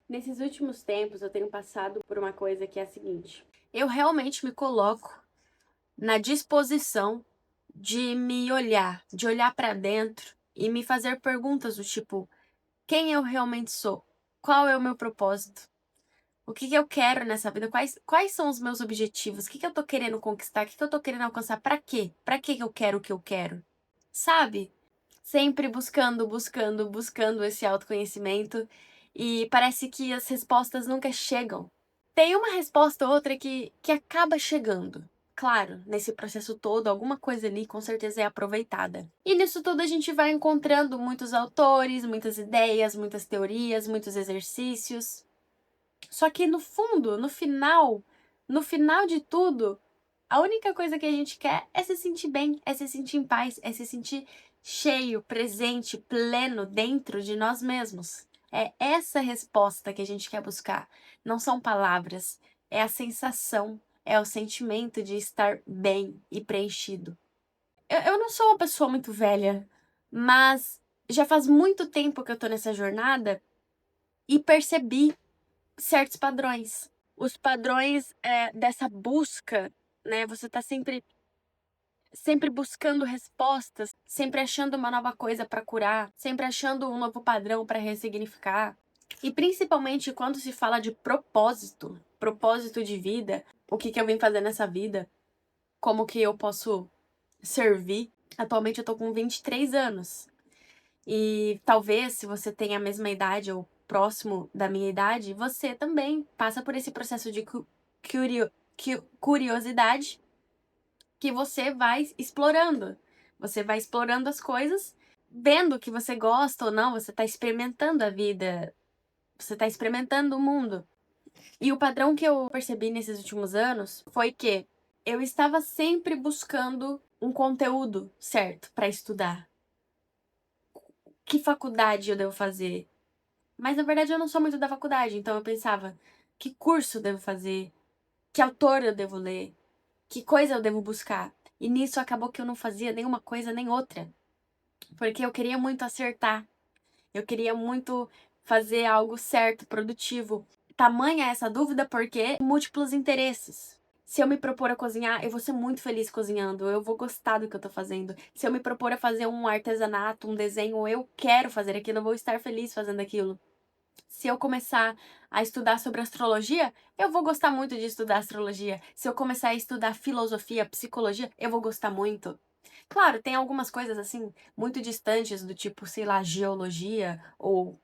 Nesses últimos tempos, eu tenho passado por uma coisa que é a seguinte: eu realmente me coloco na disposição de me olhar, de olhar pra dentro e me fazer perguntas do tipo: quem eu realmente sou? Qual é o meu propósito? O que eu quero nessa vida? Quais são os meus objetivos? O que eu tô querendo conquistar? O que eu tô querendo alcançar? Pra quê? Pra que eu quero o que eu quero? Sabe? Sempre buscando esse autoconhecimento e parece que as respostas nunca chegam. Tem uma resposta ou outra que acaba chegando. Claro, nesse processo todo, alguma coisa ali com certeza é aproveitada. E nisso tudo a gente vai encontrando muitos autores, muitas ideias, muitas teorias, muitos exercícios. Só que no fundo, no final de tudo, a única coisa que a gente quer é se sentir bem, é se sentir em paz, é se sentir cheio, presente, pleno dentro de nós mesmos. É essa resposta que a gente quer buscar. Não são palavras, é a sensação, é o sentimento de estar bem e preenchido. Eu não sou uma pessoa muito velha, mas já faz muito tempo que eu tô nessa jornada e percebi certos padrões. Os padrões dessa busca, né? Você tá sempre buscando respostas, sempre achando uma nova coisa para curar, sempre achando um novo padrão para ressignificar. E principalmente quando se fala de propósito, propósito de vida, o que eu vim fazer nessa vida, como que eu posso servir. Atualmente eu tô com 23 anos. E talvez, se você tem a mesma idade ou próximo da minha idade, você também passa por esse processo de curiosidade que você vai explorando. Você vai explorando as coisas, vendo o que você gosta ou não, você tá experimentando a vida, você tá experimentando o mundo. E o padrão que eu percebi nesses últimos anos foi que eu estava sempre buscando um conteúdo certo para estudar. Que faculdade eu devo fazer? Mas na verdade eu não sou muito da faculdade, então eu pensava: que curso eu devo fazer? Que autor eu devo ler? Que coisa eu devo buscar? E nisso acabou que eu não fazia nenhuma coisa nem outra, porque eu queria muito acertar. Eu queria muito fazer algo certo, produtivo. Tamanha essa dúvida porque múltiplos interesses. Se eu me propor a cozinhar, eu vou ser muito feliz cozinhando, eu vou gostar do que eu tô fazendo. Se eu me propor a fazer um artesanato, um desenho, eu quero fazer aquilo, eu vou estar feliz fazendo aquilo. Se eu começar a estudar sobre astrologia, eu vou gostar muito de estudar astrologia. Se eu começar a estudar filosofia, psicologia, eu vou gostar muito. Claro, tem algumas coisas assim muito distantes do tipo, sei lá, geologia ou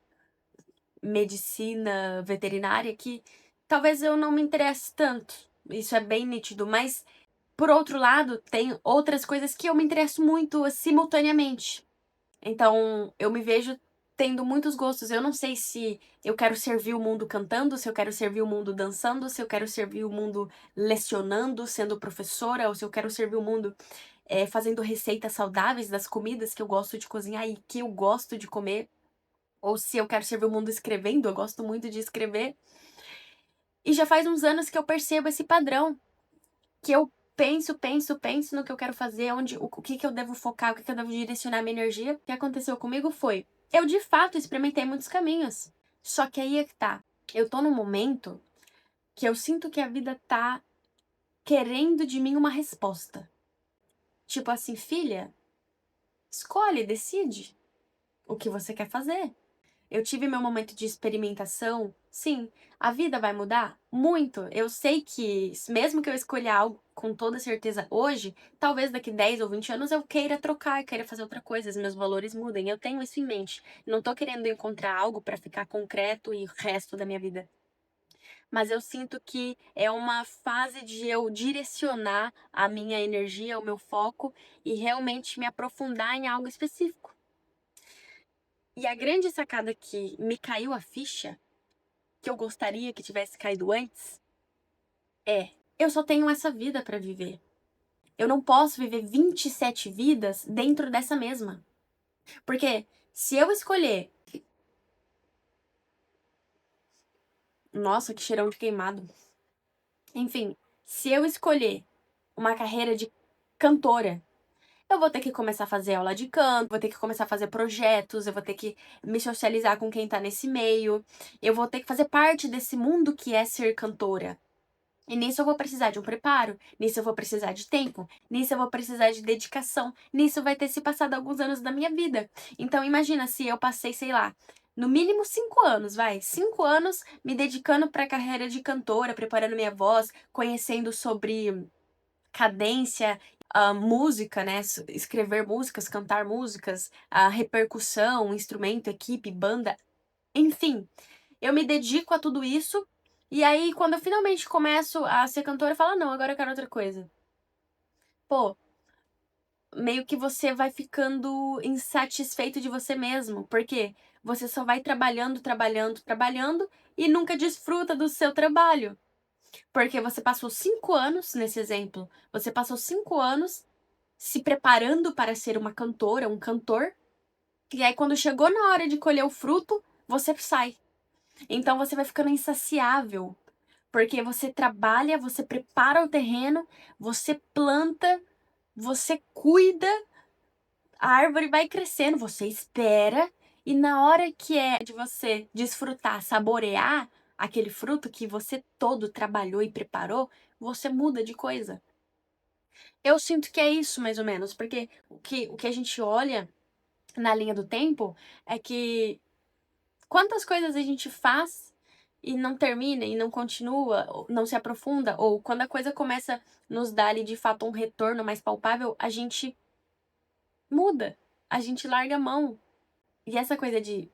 medicina veterinária que talvez eu não me interesse tanto. Isso é bem nítido, mas por outro lado, tem outras coisas que eu me interesso muito simultaneamente. Então, eu me vejo tendo muitos gostos. Eu não sei se eu quero servir o mundo cantando, se eu quero servir o mundo dançando, se eu quero servir o mundo lecionando, sendo professora, ou se eu quero servir o mundo fazendo receitas saudáveis das comidas que eu gosto de cozinhar e que eu gosto de comer, ou se eu quero servir o mundo escrevendo, eu gosto muito de escrever. E já faz uns anos que eu percebo esse padrão, que eu penso no que eu quero fazer, o que eu devo focar, o que eu devo direcionar minha energia. O que aconteceu comigo foi, eu de fato experimentei muitos caminhos. Só que aí é que tá. Eu tô num momento que eu sinto que a vida tá querendo de mim uma resposta. Tipo assim, filha, escolhe, decide o que você quer fazer. Eu tive meu momento de experimentação. Sim, a vida vai mudar muito. Eu sei que, mesmo que eu escolha algo com toda certeza hoje, talvez daqui 10 ou 20 anos eu queira trocar, queira fazer outra coisa, os meus valores mudem. Eu tenho isso em mente. Não tô querendo encontrar algo pra ficar concreto e o resto da minha vida. Mas eu sinto que é uma fase de eu direcionar a minha energia, o meu foco e realmente me aprofundar em algo específico. E a grande sacada que me caiu a ficha que eu gostaria que tivesse caído antes eu só tenho essa vida pra viver. Eu não posso viver 27 vidas dentro dessa mesma. Porque se eu escolher. Nossa, que cheirão de queimado. Enfim, se eu escolher uma carreira de cantora, eu vou ter que começar a fazer aula de canto, vou ter que começar a fazer projetos, eu vou ter que me socializar com quem tá nesse meio, eu vou ter que fazer parte desse mundo que é ser cantora. E nisso eu vou precisar de um preparo, nisso eu vou precisar de tempo, nisso eu vou precisar de dedicação, nisso vai ter se passado alguns anos da minha vida. Então imagina se eu passei, sei lá, no mínimo 5 anos, vai, 5 anos me dedicando para a carreira de cantora, preparando minha voz, conhecendo sobre cadência, música, né? Escrever músicas, cantar músicas, a repercussão, instrumento, equipe, banda, enfim. Eu me dedico a tudo isso, e aí quando eu finalmente começo a ser cantora, eu falo, "Ah, não, agora eu quero outra coisa." Pô, meio que você vai ficando insatisfeito de você mesmo, porque você só vai trabalhando, trabalhando, trabalhando e nunca desfruta do seu trabalho. Porque você passou 5 anos, nesse exemplo, você passou 5 anos se preparando para ser uma cantora, um cantor, e aí quando chegou na hora de colher o fruto, você sai. Então você vai ficando insaciável, porque você trabalha, você prepara o terreno, você planta, você cuida, a árvore vai crescendo, você espera, e na hora que é de você desfrutar, saborear aquele fruto que você todo trabalhou e preparou, você muda de coisa. Eu sinto que é isso, mais ou menos, porque o que a gente olha na linha do tempo é que quantas coisas a gente faz e não termina, e não continua, ou não se aprofunda, ou quando a coisa começa a nos dar ali de fato um retorno mais palpável, a gente muda, a gente larga a mão. E essa coisa de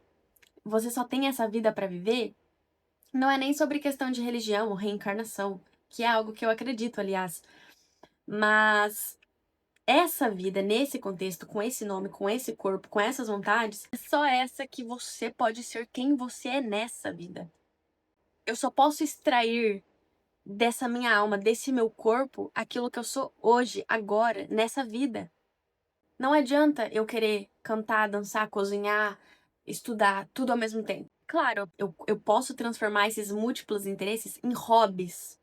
você só tem essa vida pra viver, não é nem sobre questão de religião ou reencarnação, que é algo que eu acredito, aliás, mas essa vida, nesse contexto, com esse nome, com esse corpo, com essas vontades, é só essa que você pode ser quem você é nessa vida. Eu só posso extrair dessa minha alma, desse meu corpo, aquilo que eu sou hoje, agora, nessa vida. Não adianta eu querer cantar, dançar, cozinhar, estudar, tudo ao mesmo tempo. Claro, eu posso transformar esses múltiplos interesses em hobbies,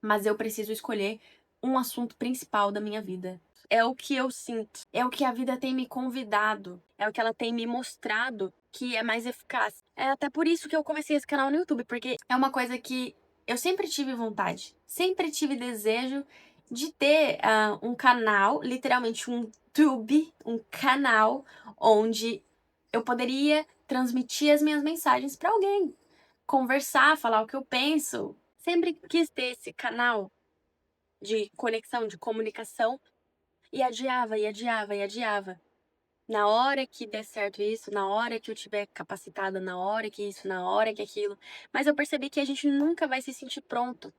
mas eu preciso escolher um assunto principal da minha vida. É o que eu sinto, é o que a vida tem me convidado, é o que ela tem me mostrado que é mais eficaz. É até por isso que eu comecei esse canal no YouTube, porque é uma coisa que eu sempre tive vontade, sempre tive desejo de ter um canal, literalmente um tube, um canal onde eu poderia transmitir as minhas mensagens para alguém, conversar, falar o que eu penso. Sempre quis ter esse canal de conexão, de comunicação, e adiava, e adiava, e adiava. Na hora que der certo isso, na hora que eu tiver capacitada, na hora que isso, na hora que aquilo. Mas eu percebi que a gente nunca vai se sentir pronto.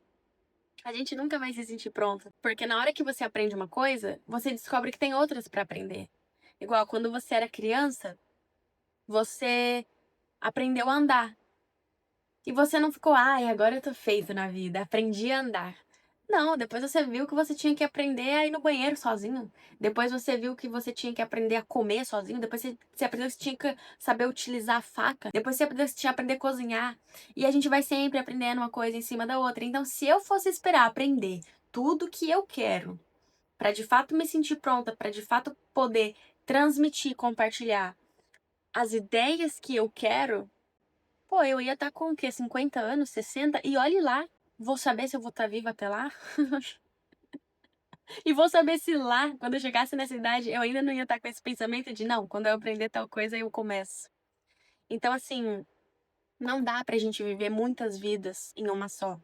A gente nunca vai se sentir pronto. Porque na hora que você aprende uma coisa, você descobre que tem outras pra aprender. Igual quando você era criança, você aprendeu a andar. E você não ficou, ai, agora eu tô feito na vida, aprendi a andar. Não, depois você viu que você tinha que aprender a ir no banheiro sozinho. Depois você viu que você tinha que aprender a comer sozinho. Depois você aprendeu que você tinha que saber utilizar a faca. Depois você aprendeu que você tinha que aprender a cozinhar. E a gente vai sempre aprendendo uma coisa em cima da outra. Então, se eu fosse esperar aprender tudo que eu quero, pra de fato me sentir pronta, pra de fato poder transmitir, compartilhar as ideias que eu quero, pô, eu ia estar com o quê? 50 anos, 60? E olhe lá, vou saber se eu vou estar viva até lá. E vou saber se lá, quando eu chegasse nessa idade, eu ainda não ia estar com esse pensamento de não, quando eu aprender tal coisa, eu começo. Então, assim, não dá pra gente viver muitas vidas em uma só.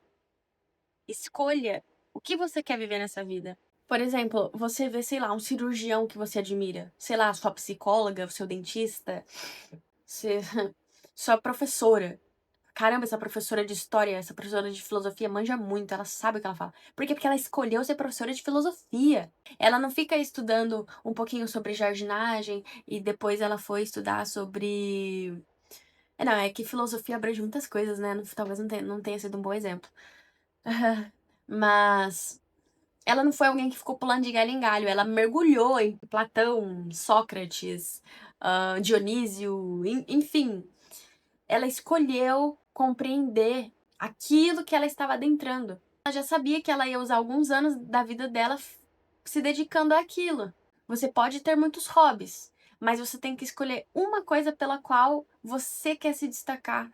Escolha o que você quer viver nessa vida. Por exemplo, você vê, sei lá, um cirurgião que você admira. Sei lá, sua psicóloga, o seu dentista, você... sua professora. Caramba, essa professora de história, essa professora de filosofia manja muito, ela sabe o que ela fala. Por quê? Porque ela escolheu ser professora de filosofia. Ela não fica estudando um pouquinho sobre jardinagem e depois ela foi estudar sobre. Não, é que filosofia abrange muitas coisas, né? Talvez não tenha sido um bom exemplo. Mas ela não foi alguém que ficou pulando de galho em galho, ela mergulhou em Platão, Sócrates, Dionísio, enfim. Ela escolheu compreender aquilo que ela estava adentrando. Ela já sabia que ela ia usar alguns anos da vida dela se dedicando àquilo. Você pode ter muitos hobbies, mas você tem que escolher uma coisa pela qual você quer se destacar.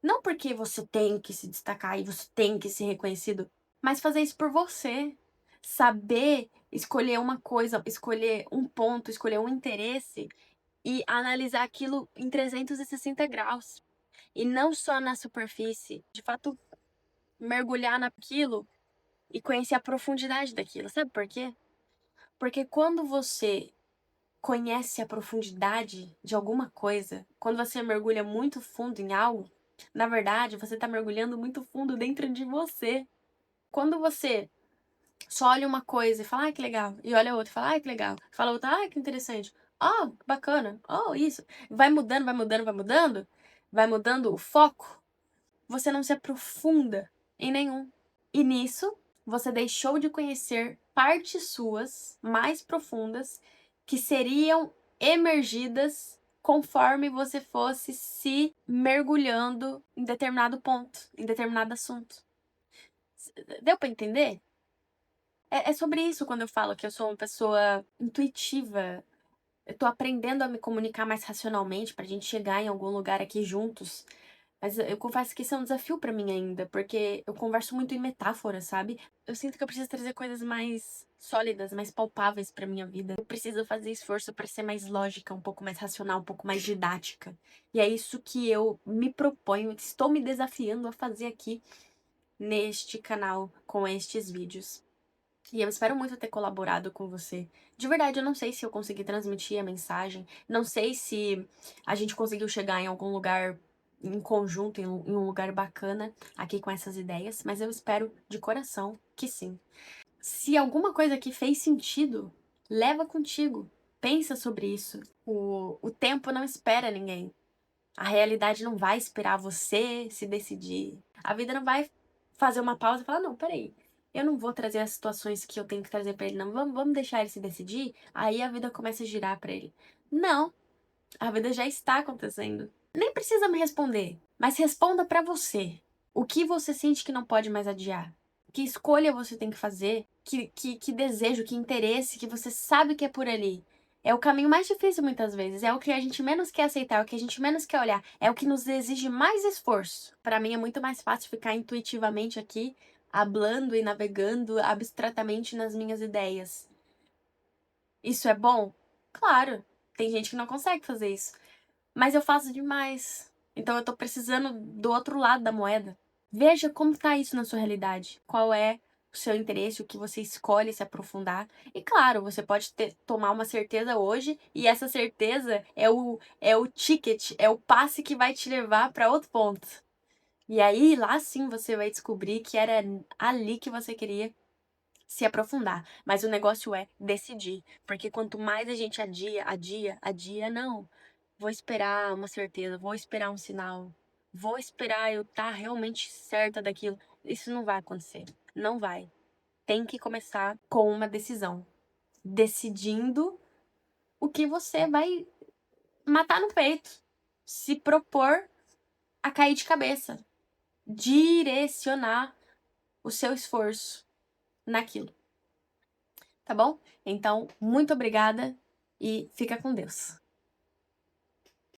Não porque você tem que se destacar e você tem que ser reconhecido, mas fazer isso por você. Saber escolher uma coisa, escolher um ponto, escolher um interesse e analisar aquilo em 360 graus. E não só na superfície. De fato, mergulhar naquilo e conhecer a profundidade daquilo. Sabe por quê? Porque quando você conhece a profundidade de alguma coisa, quando você mergulha muito fundo em algo, na verdade, você está mergulhando muito fundo dentro de você. Quando você só olha uma coisa e fala, ah, que legal, e olha outra e fala, ah, que legal, fala outra, ah, que interessante, oh, bacana, oh, isso, vai mudando, vai mudando, vai mudando, vai mudando o foco, você não se aprofunda em nenhum. E nisso, você deixou de conhecer partes suas mais profundas que seriam emergidas conforme você fosse se mergulhando em determinado ponto, em determinado assunto. Deu pra entender? É sobre isso quando eu falo que eu sou uma pessoa intuitiva. Eu tô aprendendo a me comunicar mais racionalmente pra gente chegar em algum lugar aqui juntos. Mas eu confesso que isso é um desafio pra mim ainda, porque eu converso muito em metáforas, sabe? Eu sinto que eu preciso trazer coisas mais sólidas, mais palpáveis pra minha vida. Eu preciso fazer esforço pra ser mais lógica, um pouco mais racional, um pouco mais didática. E é isso que eu me proponho, estou me desafiando a fazer aqui neste canal com estes vídeos. E eu espero muito ter colaborado com você. De verdade, eu não sei se eu consegui transmitir a mensagem, não sei se a gente conseguiu chegar em algum lugar em conjunto, em um lugar bacana aqui com essas ideias, mas eu espero de coração que sim. Se alguma coisa aqui fez sentido, leva contigo. Pensa sobre isso. O tempo não espera ninguém. A realidade não vai esperar você se decidir. A vida não vai fazer uma pausa e falar, não, peraí, eu não vou trazer as situações que eu tenho que trazer pra ele, não. Vamos deixar ele se decidir, aí a vida começa a girar pra ele. Não, a vida já está acontecendo. Nem precisa me responder, mas responda pra você. O que você sente que não pode mais adiar? Que escolha você tem que fazer? Que desejo, que interesse que você sabe que é por ali? É o caminho mais difícil muitas vezes, é o que a gente menos quer aceitar, é o que a gente menos quer olhar, é o que nos exige mais esforço. Pra mim é muito mais fácil ficar intuitivamente aqui, hablando e navegando abstratamente nas minhas ideias. Isso é bom? Claro, tem gente que não consegue fazer isso. Mas eu faço demais. Então eu tô precisando do outro lado da moeda. Veja como tá isso na sua realidade. Qual é o seu interesse, o que você escolhe se aprofundar. E claro, você pode tomar uma certeza hoje e essa certeza é o ticket, é o passe que vai te levar para outro ponto. E aí, lá sim, você vai descobrir que era ali que você queria se aprofundar. Mas o negócio é decidir. Porque quanto mais a gente adia, não. Vou esperar uma certeza, vou esperar um sinal, vou esperar eu estar realmente certa daquilo. Isso não vai acontecer. Não vai. Tem que começar com uma decisão. Decidindo o que você vai matar no peito. Se propor a cair de cabeça. Direcionar o seu esforço naquilo. Tá bom? Então, muito obrigada e fica com Deus.